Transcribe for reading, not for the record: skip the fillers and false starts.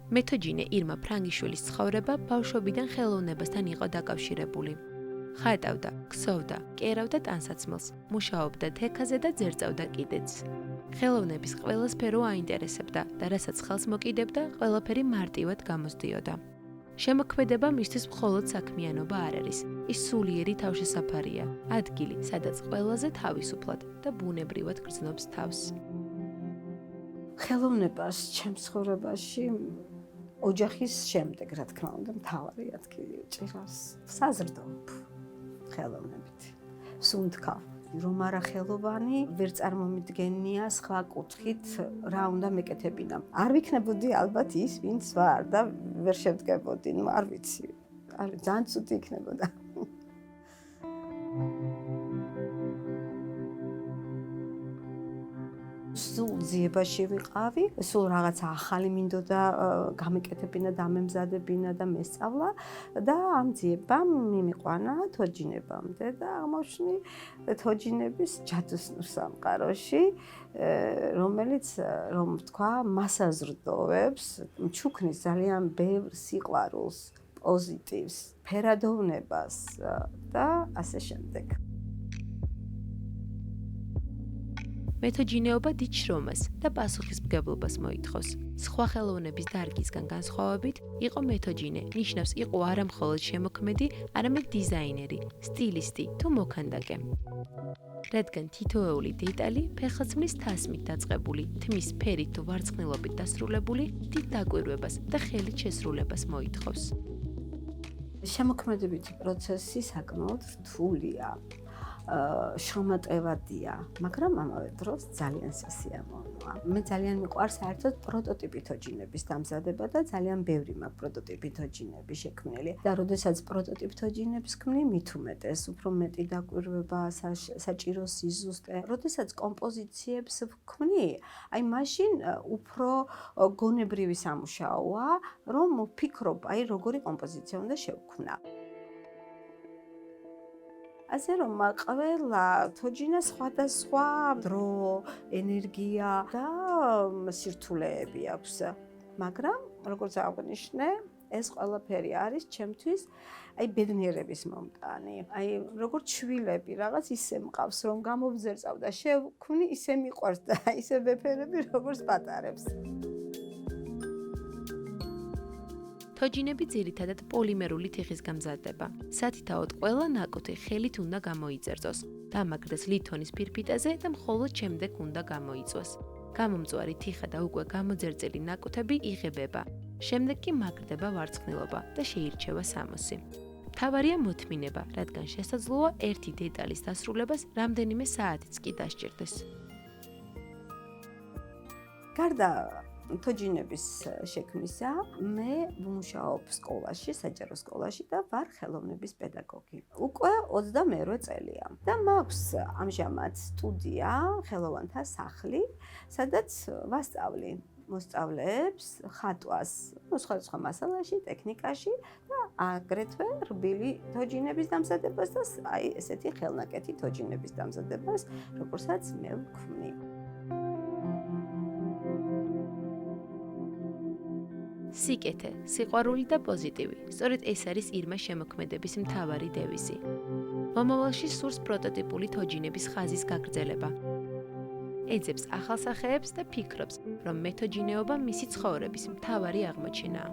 მეთოჯინე ირმა ფრანგიშვილის ცხოვრება ბავშვობიდან ხელოვნებასთან იყო დაკავშირებული. ხატავდა, ქსოვდა, კერავდა ტანსაცმელს, მუშაობდა თექაზე და ძერწავდა კიდეც. ხელოვნების ყველა სფერო აინტერესებდა და რასაც ხელს მოკიდებდა, ყველაფერი მარტივად გამოსდიოდა. შემოქმედება მისთვის მხოლოდ საქმიანობა არ არის, ის სულიერი თავშესაფარია, ადგილი, სადაც ყველაზე თავისუფლად და ბუნებრივად გრძნობს თავს. ხელოვნებას ჩემს ცხოვრებაში ოჯახის შემდეგ, რა თქმა უნდა, მთავარი ადგილი უჭირავს. საზრდოობ ხელოვნებით. სუნთქა, რომ არა ხელოვანი, ვერ წარმომიდგენია სხვა კუთხით რა უნდა მეკეთებინა. არ ვიქნებოდი ალბათ ის, ვინც ვარ და ვერ შევდგებოდი, არ ვიცი. ძალიან ცუდი იქნებოდა. სულ ძიებაში ვიყავი, სულ რაღაცა ახალი მინდოდა გამეკეთებინა, დამემზადებინა და მესწავლა და ამ ძიებამ მიმიყვანა თოჯინებამდე და აღმოჩნდი თოჯინების ჯადოსნურ სამყაროში, რომელიც, რომ ვთქვა, მასაზრდოვებს, მჩუქნის ძალიან ბევრ სიყვარულს, პოზიტივს, ფერადოვნებას და ასე შემდეგ. მეთოჯინეობა დიდ შრომას და პასუხისმგებლობას მოითხოვს. სხვა ხელოვნების დარგისგან განსხვავებით, იყო მეთოჯინე, ნიშნავს იყო არა მხოლოდ შემოქმედი, არამედ დიზაინერი, სტილისტი თუ მოქანდაკე. რადგან თითოეული დეტალი ფეხსაცმლის თასმით დაწყებული, თმის ფერით თუ ვარცხნილობით დასრულებული, დიდ დაკვირვებას და ხელით შესრულებას მოითხოვს. შემოქმედებითი პროცესი საკმაოდ რთულია. შრომატევადია, მაგრამ ამავე დროს ძალიან სასიამოვნოა. მე ძალიან მიყვარს საერთოდ პროტოტიპი თოჯინების დამზადება და ძალიან ბევრი მაქვს პროტოტიპი თოჯინები შექმნილი. და როდესაც პროტოტიპ თოჯინებს ქმნი, მით უმეტეს, უფრო მეტი დაკვირვება, საჭირო სიზუსტე. როდესაც კომპოზიციებს ვქმნი, აი მაშინ უფრო გონებრივი სამუშაოა, რომ ვფიქრობ, აი როგორი კომპოზიცია უნდა შევქმნა. ასე რომ ყველა თოჯინა სხვადასხვა დრო, ენერგია და სირთულეები აქვს. მაგრამ, როგორც აღვნიშნე, ეს ყველაფერი არის ჩემთვის აი ბედნიერების მომტანი. აი როგორც შვილები რაღაც ისე მყავს, რომ გამოვძერწავ და შევქმნი, ისე მიყვარს და ისე ვეფერები, როგორც პატარებს. თოჯინები ძირითადად პოლიმერული თიხის გამზადდება. სათითაოდ ყველა ნაკვთი ხელით უნდა გამოიწერწოს, დამაგრდეს ლითონის ფირფიტაზე და მხოლოდ შემდეგ უნდა გამოიწვას. გამომწვარი თიხა და უკვე გამოძერწილი ნაკვთები იღებება. შემდეგ კი მაგრდება ვარცხნილობა და შეირჩევა სამოსი. მთავარია მოთმინება, რადგან შესაძლოა ერთი დეტალის დასრულებას რამდენიმე საათიც კი დასჭირდეს. გარდა თოჯინების შექმნისა, მე ვმუშაობ სკოლაში, საჯარო სკოლაში და ვარ ხელოვნების პედაგოგი. უკვე 22 წელია და მაქვს ამჟამად სტუდია, ხელოვანთა სახლი, სადაც ვასწავლი მოსწავლეებს ხატვას, სხვადასხვა მასალაში, ტექნიკაში და აგრეთვე რბილი თოჯინების დამზადებას და აი ესეთი ხელნაკეთი თოჯინების დამზადებას, როგორსაც მე ვქმნი. სიკეთე, სიყვარული და პოზიტივი. სწორედ ეს არის ირმა შემოქმედების მთავარი დევიზი. მომავალში სურს პროტოტიპული თოჯინების ხაზის გაგრძელება. ეძებს ახალ სახეებს და ფიქრობს, რომ მეთოჯინეობა მისი ცხოვრების მთავარი აღმოჩენაა.